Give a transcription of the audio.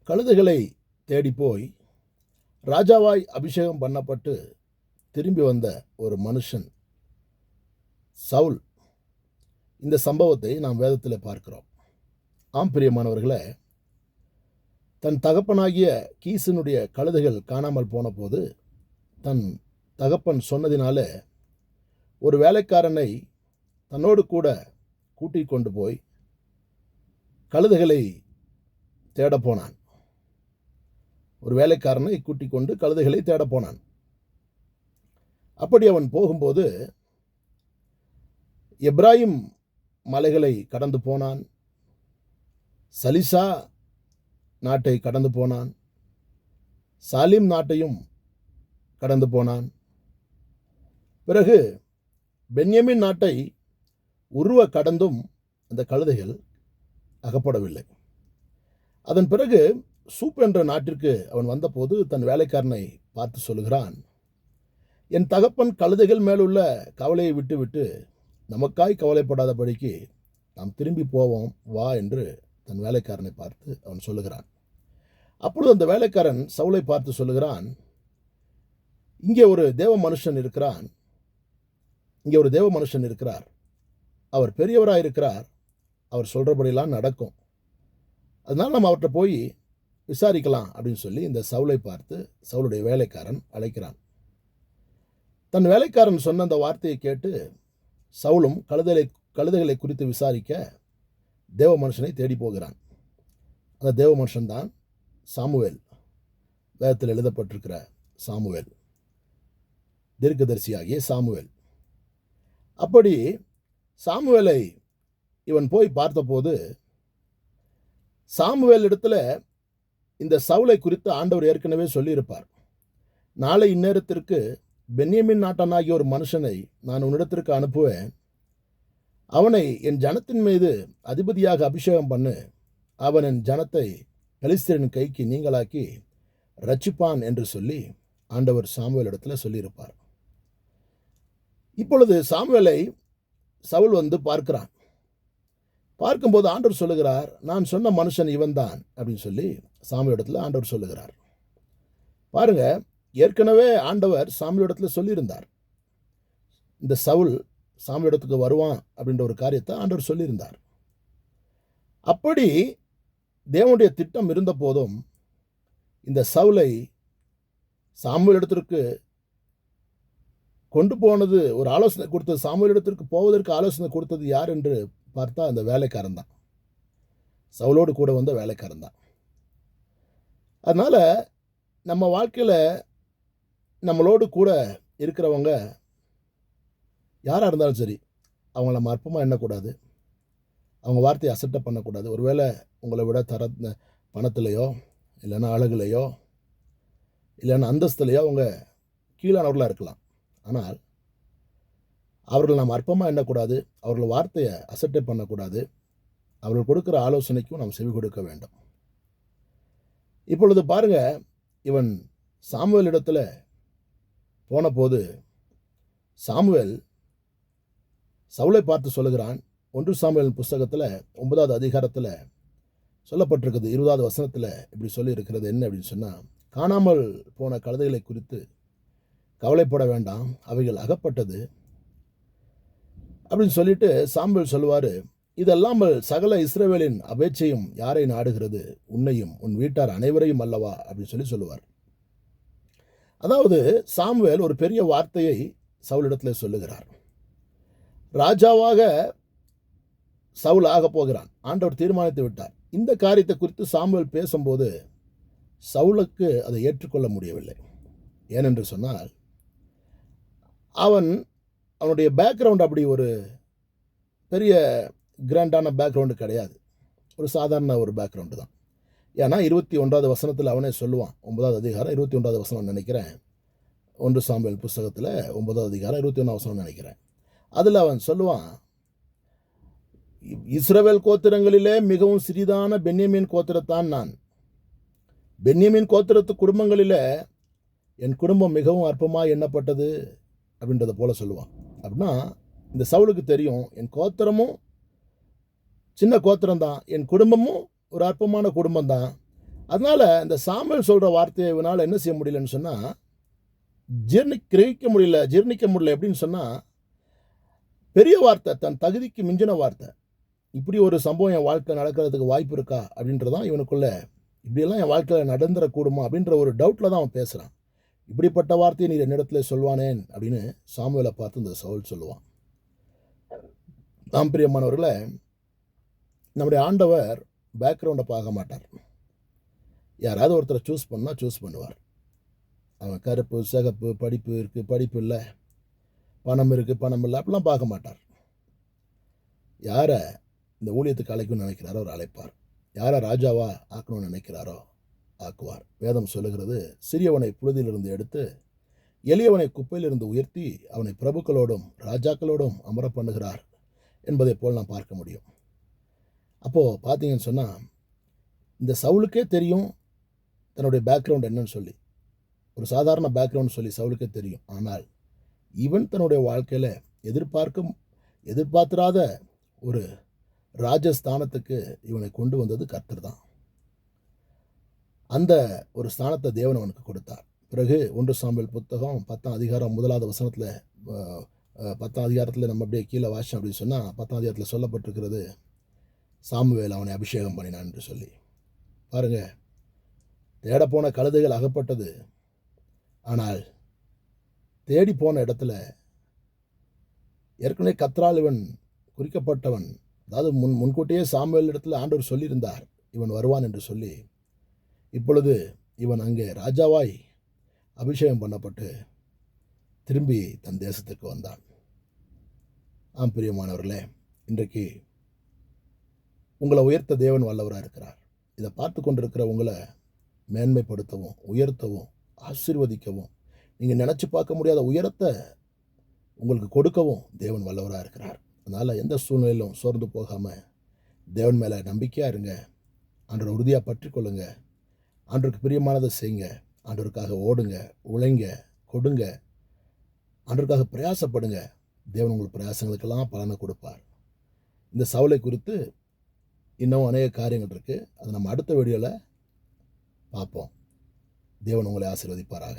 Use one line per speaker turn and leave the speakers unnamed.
கழுதைகளை தேடி போய் ராஜாவாய் அபிஷேகம் பண்ணப்பட்டு திரும்பி வந்த ஒரு மனுஷன் சவுல். இந்த சம்பவத்தை நாம் வேதத்தில் பார்க்கிறோம். ஆம் பிரியமானவர்களே, தன் தகப்பனாகிய கீசனுடைய கழுதைகள் காணாமல் போன போது தன் தகப்பன் சொன்னதினால ஒரு வேலைக்காரனை தன்னோடு கூட கூட்டிக் கொண்டு போய் கழுதைகளை தேட போனான். ஒரு வேலைக்காரனை கூட்டிக் கொண்டு கழுதைகளை தேட போனான். அப்படி அவன் போகும்போது எப்ராயிம் மலைகளை கடந்து போனான், சலிசா நாட்டை கடந்து போனான், சாலிம் நாட்டையும் கடந்து போனான். பிறகு பென்யமின் நாட்டை உருவ கடந்தும் அந்த கழுதைகள் அகப்படவில்லை. அதன் பிறகு சூப் என்ற நாட்டிற்கு அவன் வந்தபோது தன் வேலைக்காரனை பார்த்து சொல்லுகிறான், என் தகப்பன் கழுதைகள் மேலுள்ள கவலையை விட்டுவிட்டு நமக்காய் கவலைப்படாதபடிக்கு நாம் திரும்பி போவோம் வா என்று தன் வேலைக்காரனை பார்த்து அவன் சொல்லுகிறான். அப்பொழுது அந்த வேலைக்காரன் சவுலை பார்த்து சொல்லுகிறான், இங்கே ஒரு தேவ மனுஷன் இருக்கிறான், இங்கே ஒரு தேவ மனுஷன் இருக்கிறார், அவர் பெரியவராக இருக்கிறார், அவர் சொல்கிறபடியெல்லாம் நடக்கும், அதனால் நம்ம அவர்கிட்ட போய் விசாரிக்கலாம் அப்படின்னு சொல்லி இந்த சவுலை பார்த்து சவுளுடைய வேலைக்காரன் அழைக்கிறான். தன் வேலைக்காரன் சொன்ன அந்த வார்த்தையை கேட்டு சவுலும் கழுதைகளை குறித்து விசாரிக்க தேவ மனுஷனை தேடி போகிறான். அந்த தேவ மனுஷன்தான் சாமுவேல். வேதத்தில் எழுதப்பட்டிருக்கிற சாமுவேல், தீர்க்கதரிசியாகிய சாமுவேல். அப்படி சாமுவேலை இவன் போய் பார்த்தபோது சாமுவேல் இடத்துல இந்த சவுலை குறித்து ஆண்டவர் ஏற்கனவே சொல்லியிருப்பார். நாளை இந்நேரத்திற்கு பென்யமின் நாட்டனாகிய ஒரு மனுஷனை நான் உன்னிடத்திற்கு அனுப்புவேன், அவனை என் ஜனத்தின் மீது அதிபதியாக அபிஷேகம் பண்ணு, அவன் என் ஜனத்தை பெலிஸ்தரின் கைக்கு நீங்களாக்கி ரட்சிப்பான் என்று சொல்லி ஆண்டவர் சாமுவேல் இடத்துல சொல்லியிருப்பார். இப்பொழுது சாமுவேலை சவுல் வந்து பார்க்கிறான். பார்க்கும்போது ஆண்டவர் சொல்லுகிறார், நான் சொன்ன மனுஷன் இவன் தான் அப்படின்னு சொல்லி சாமுவேல் இடத்துல ஆண்டவர் சொல்லுகிறார். பாருங்க, ஏற்கனவே ஆண்டவர் சாமுவேல் இடத்துல சொல்லியிருந்தார், இந்த சவுல் சாமுவேல் இடத்துக்கு வருவான் அப்படின்ற ஒரு காரியத்தை ஆண்டவர் சொல்லியிருந்தார். அப்படி தேவனுடைய திட்டம் இருந்த போதும் இந்த சவுலை சாமுவேல் இடத்திற்கு கொண்டு போனது, ஒரு ஆலோசனை கொடுத்தது, சாமுவேல் இடத்திற்கு போவதற்கு ஆலோசனை கொடுத்தது யார் என்று பார்த்தா அந்த வேலைக்காரன் தான், சவுலோடு கூட வந்த வேலைக்காரன் தான். அதனால் நம்ம வாழ்க்கையில் நம்மளோடு கூட இருக்கிறவங்க யாராக இருந்தாலும் சரி, அவங்கள நம்ம அற்பமாக எண்ணக்கூடாது, அவங்க வார்த்தையை அசட்டை பண்ணக்கூடாது. ஒருவேளை உங்களை விட பணத்திலையோ இல்லைன்னா அழகுலையோ இல்லைன்னா அந்தஸ்துலையோ அவங்க கீழானவர்களாக இருக்கலாம். ஆனால் அவர்கள் நாம் அற்பமாக எண்ணக்கூடாது, அவர்கள் வார்த்தையை அசட்டை பண்ணக்கூடாது, அவர்கள் கொடுக்குற ஆலோசனைக்கும் நாம் செவி கொடுக்க வேண்டும். இப்பொழுது பாருங்க, இவன் சாமுவேல் இடத்துல போன போது சாமுவேல் சவுலை பார்த்து சொல்லுகிறான். 1 சாமுவேல் புஸ்தகத்தில் 9வது அதிகாரத்தில் சொல்லப்பட்டிருக்குது, 20வது வசனத்தில் இப்படி சொல்லி இருக்கிறது. என்ன அப்படின்னு சொன்னால், காணாமல் போன கழுதைகளை குறித்து கவலைப்பட வேண்டாம், அவைகள் அகப்பட்டது அப்படின்னு சொல்லிட்டு சாமுவேல் சொல்லுவார், இதல்லாமல் சகல இஸ்ரவேலின் அபேட்சையும் யாரை நாடுகிறது, உன்னையும் உன் வீட்டார் அனைவரையும் அல்லவா அப்படின்னு சொல்லுவார். அதாவது சாமுவேல் ஒரு பெரிய வார்த்தையை சவுலிடத்தில் சொல்லுகிறார். ராஜாவாக சவுல் ஆக போகிறான், ஆண்டவர் தீர்மானித்து விட்டார். இந்த காரியத்தை குறித்து சாமுவேல் பேசும்போது சவுலுக்கு அதை ஏற்றுக்கொள்ள முடியவில்லை. ஏனென்று சொன்னால், அவனுடைய பேக்ரவுண்ட் அப்படி ஒரு பெரிய கிராண்டான பேக்ரவுண்டு கிடையாது, ஒரு சாதாரண ஒரு பேக்ரவுண்டு தான். ஏன்னா 21வது வசனத்தில் அவனே சொல்லுவான், 9வது அதிகாரம் 21வது வசனம் நினைக்கிறேன், 1 சாமுவேல் புஸ்தகத்தில் 9வது அதிகாரம் 21வது வசனம் நினைக்கிறேன். அதில் அவன் சொல்லுவான், இஸ்ரவேல் கோத்திரங்களிலே மிகவும் சிறிதான பென்யமீன் கோத்திரத்தான் நான், பென்யமீன் கோத்திரத்து குடும்பங்களில் என் குடும்பம் மிகவும் அற்பமாக எண்ணப்பட்டது அப்படின்றத போல சொல்லுவான். அப்படின்னா இந்த சவுலுக்கு தெரியும், என் கோத்திரமும் சின்ன கோத்திரம் தான், என் குடும்பமும் ஒரு அற்பமான குடும்பம் தான், அதனால இந்த சாமுவேல் சொல்கிற வார்த்தையை இவனால் என்ன செய்ய முடியலன்னு சொன்னால், ஜீர்ணிக்க முடியல. எப்படின்னு சொன்னால், பெரிய வார்த்தை, தன் தகுதிக்கு மிஞ்சின வார்த்தை. இப்படி ஒரு சம்பவம் என் வாழ்க்கை நடக்கிறதுக்கு வாய்ப்பு இருக்கா அப்படின்றதான் இவனுக்குள்ள, இப்படியெல்லாம் என் வாழ்க்கையில் நடந்துடக்கூடுமா அப்படின்ற ஒரு டவுட்டில் தான் அவன் பேசுகிறான். இப்படிப்பட்ட வார்த்தையை நீர் என்னிடத்துல சொல்வானேன் அப்படின்னு சாமுவேலை பார்த்து இந்த சவுல் சொல்லுவான். நாம் பிரியமானவர்களே, நம்முடைய ஆண்டவர் பேக்ரவுண்டை பார்க்க மாட்டார். யாராவது ஒருத்தரை சூஸ் பண்ணுவார். அவன் கருப்பு, சிகப்பு, படிப்பு இருக்குது, படிப்பு இல்லை, பணம் இருக்குது, பணம் இல்லை, அப்படிலாம் பார்க்க மாட்டார். யாரை இந்த ஊழியத்துக்கு அழைக்கணும்னு நினைக்கிறாரோ அவர் அழைப்பார். யாரை ராஜாவா ஆக்கணும்னு நினைக்கிறாரோ ஆக்குவார். வேதம் சொல்லுகிறது, சிறியவனை புழுதியிலிருந்து எடுத்து எளியவனை குப்பையிலிருந்து உயர்த்தி அவனை பிரபுக்களோடும் ராஜாக்களோடும் அமர பண்ணுகிறார் என்பதை போல் நான் பார்க்க முடியும். அப்போது பார்த்தீங்கன்னு சொன்னால், இந்த சவுலுக்கே தெரியும் தன்னுடைய பேக்ரவுண்ட் என்னன்னு சொல்லி. ஒரு சாதாரண பேக்ரவுண்ட் சொல்லி சவுலுக்கே தெரியும். ஆனால் இவன் தன்னுடைய வாழ்க்கையில் எதிர்பார்த்திராத ஒரு ராஜஸ்தானத்துக்கு இவனை கொண்டு வந்தது கர்த்தர் தான். அந்த ஒரு ஸ்தானத்தை தேவன் அவனுக்கு கொடுத்தார். பிறகு 1 சாமுவேல் புத்தகம் 10ஆம் அதிகாரம் 1வது வசனத்தில் 10ஆம் அதிகாரத்தில் நம்ம அப்படியே கீழே வாசிச்சோம் அப்படின்னு சொன்னால், 10ஆம் அதிகாரத்தில் சொல்லப்பட்டிருக்கிறது, சாமுவேல் அவனை அபிஷேகம் பண்ணினான் என்று சொல்லி. பாருங்க, தேடப்போன கழுதைகள் அகப்பட்டது. ஆனால் தேடி போன இடத்துல ஏற்கனவே கர்த்தரால் இவன் குறிக்கப்பட்டவன். அதாவது முன்கூட்டியே சாமுவேல் இடத்துல ஆண்டவர் சொல்லியிருந்தார் இவன் வருவான் என்று சொல்லி. இப்பொழுது இவன் அங்கே ராஜாவாய் அபிஷேகம் பண்ணப்பட்டு திரும்பி தன் தேசத்துக்கு வந்தான். ஆம் பிரியமானவர்களே, இன்றைக்கு உங்களை உயர்த்த தேவன் வல்லவராக இருக்கிறார். இதை பார்த்து கொண்டிருக்கிற உங்களை மேன்மைப்படுத்தவும், உயர்த்தவும், ஆசீர்வதிக்கவும், நீங்கள் நினச்சி பார்க்க முடியாத உயரத்தை உங்களுக்கு கொடுக்கவும் தேவன் வல்லவராக இருக்கிறார். அதனால் எந்த சூழ்நிலையிலும் சோர்ந்து போகாமல் தேவன் மேலே நம்பிக்கையாக இருங்க. ஆண்டவரை உறுதியாக பற்றி கொள்ளுங்க. ஆண்டவருக்கு பிரியமானதை செய்யுங்க. ஆண்டவருக்காக ஓடுங்க, உழைங்க, கொடுங்க. ஆண்டவருக்காக பிரயாசப்படுங்க. தேவன் உங்கள் பிரயாசங்களுக்கெல்லாம் பலனை கொடுப்பார். இந்த சவுலை குறித்து இன்னும் அநேக காரியங்கள் இருக்குது. அதை நம்ம அடுத்த வீடியோவில் பார்ப்போம். தேவன் உங்களை ஆசீர்வதிப்பாராக.